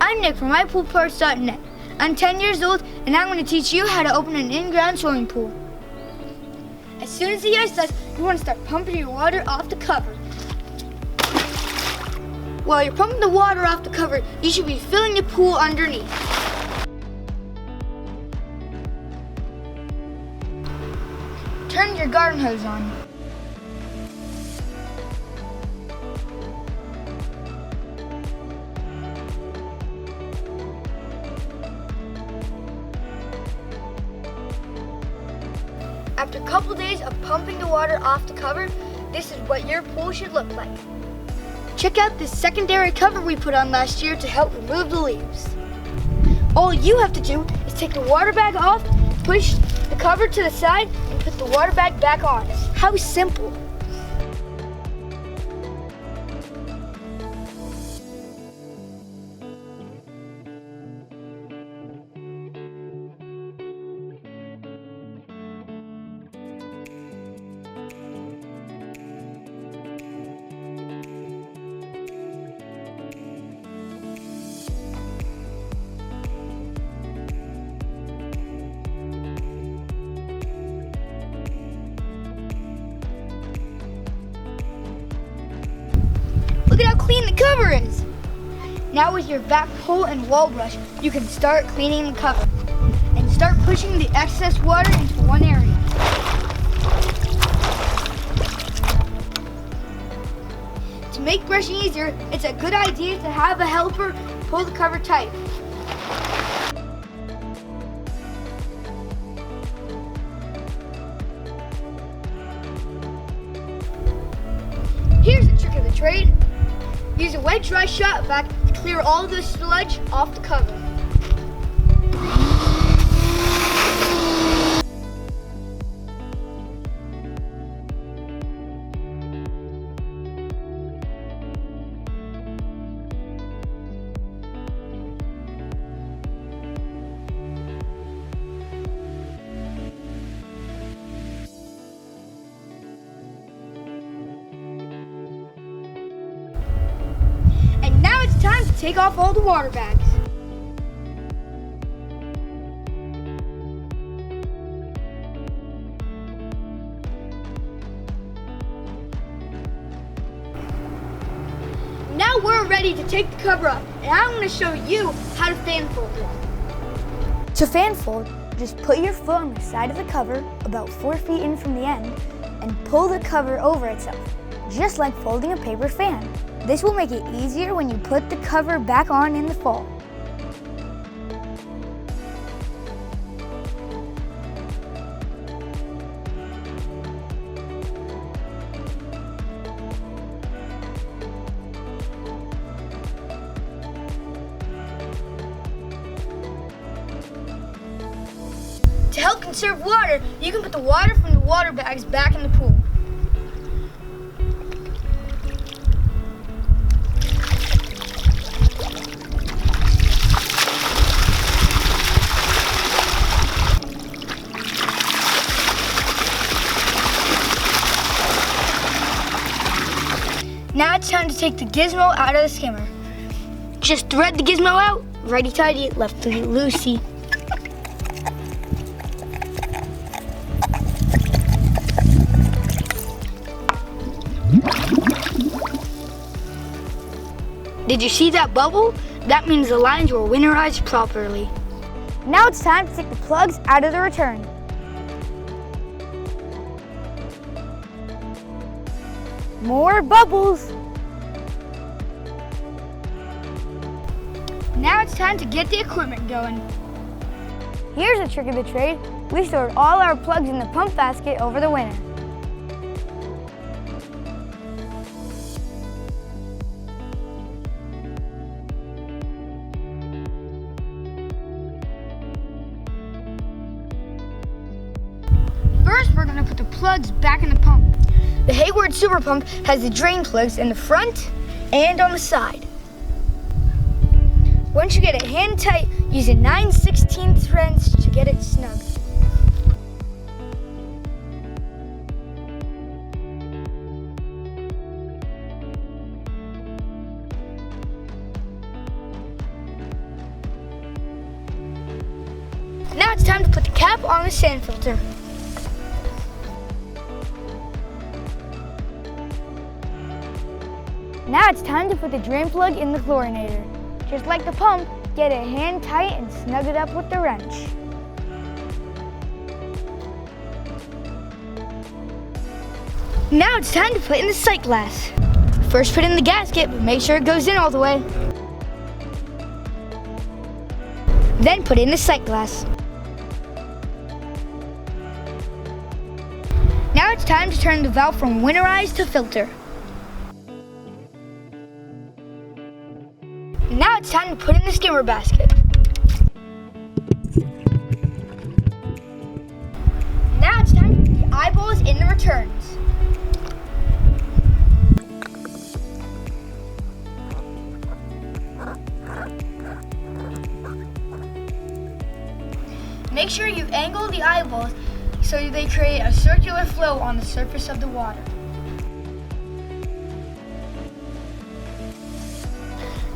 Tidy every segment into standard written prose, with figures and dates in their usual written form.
I'm Nick from mypoolparts.net. I'm 10 years old and I'm going to teach you how to open an in-ground swimming pool. As soon as the ice starts, you want to start pumping your water off the cover. While you're pumping the water off the cover, you should be filling the pool underneath. Turn your garden hose on. After a couple days of pumping the water off the cover, this is what your pool should look like. Check out this secondary cover we put on last year to help remove the leaves. All you have to do is take the water bag off, push the cover to the side, and put the water bag back on. How simple! Look at how clean the cover is! Now with your vac pole and wall brush, you can start cleaning the cover. And start pushing the excess water into one area. To make brushing easier, it's a good idea to have a helper pull the cover tight. Here's the trick of the trade. Use a wet, dry shop vac to clear all the sludge off the cover. Time to take off all the water bags. Now we're ready to take the cover off, and I'm going to show you how to fan fold it. To fan fold, just put your foot on the side of the cover about 4 feet in from the end and pull the cover over itself, just like folding a paper fan. This will make it easier when you put the cover back on in the fall. To help conserve water, you can put the water from the water bags back in the pool. Now it's time to take the gizmo out of the skimmer. Just thread the gizmo out, righty-tighty, lefty-loosey. Did you see that bubble? That means the lines were winterized properly. Now it's time to take the plugs out of the return. More bubbles. Now it's time to get the equipment going. Here's a trick of the trade. We stored all our plugs in the pump basket over the winter. First, we're going to put the plugs back in the pump. The Hayward Super Pump has the drain plugs in the front and on the side. Once you get it hand tight, use a 9/16 wrench to get it snug. it's time to put the cap on the sand filter. Now it's time to put the drain plug in the chlorinator. Just like the pump, get it hand tight and snug it up with the wrench. Now it's time to put in the sight glass. First put in the gasket, but make sure it goes in all the way. Then put in the sight glass. Now it's time to turn the valve from winterized to filter. Now it's time to put in the skimmer basket. Now it's time to put the eyeballs in the returns. Make sure you angle the eyeballs so they create a circular flow on the surface of the water.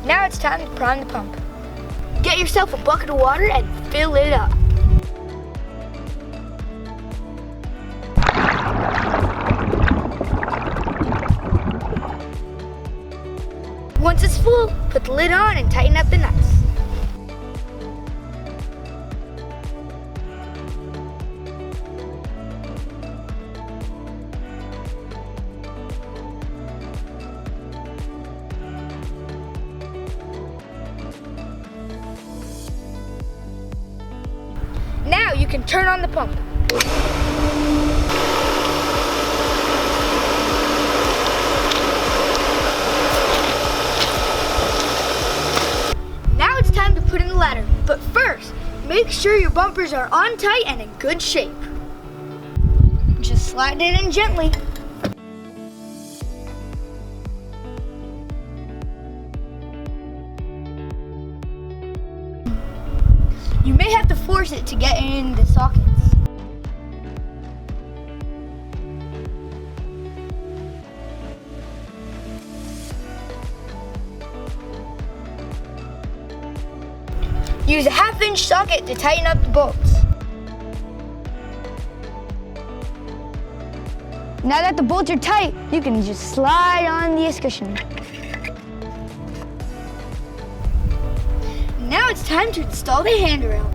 Now it's time to prime the pump. Get yourself a bucket of water and fill it up. Once it's full, put the lid on and tighten up the nuts. Now you can turn on the pump. Now it's time to put in the ladder, but first, make sure your bumpers are on tight and in good shape. Just slide it in gently. You may have to force it to get in the sockets. Use a 1/2-inch socket to tighten up the bolts. Now that the bolts are tight, you can just slide on the escutcheon. Now it's time to install the handrail.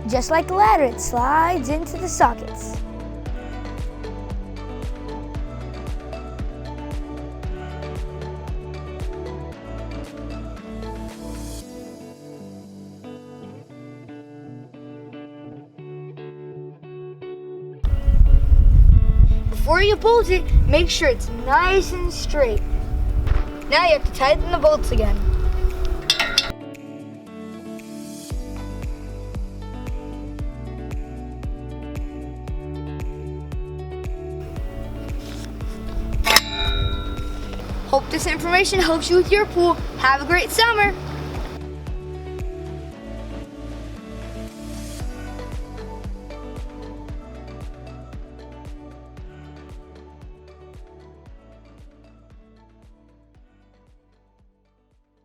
Just like the ladder, it slides into the sockets. Before you bolt it, make sure it's nice and straight. Now you have to tighten the bolts again. Hope this information helps you with your pool. Have a great summer.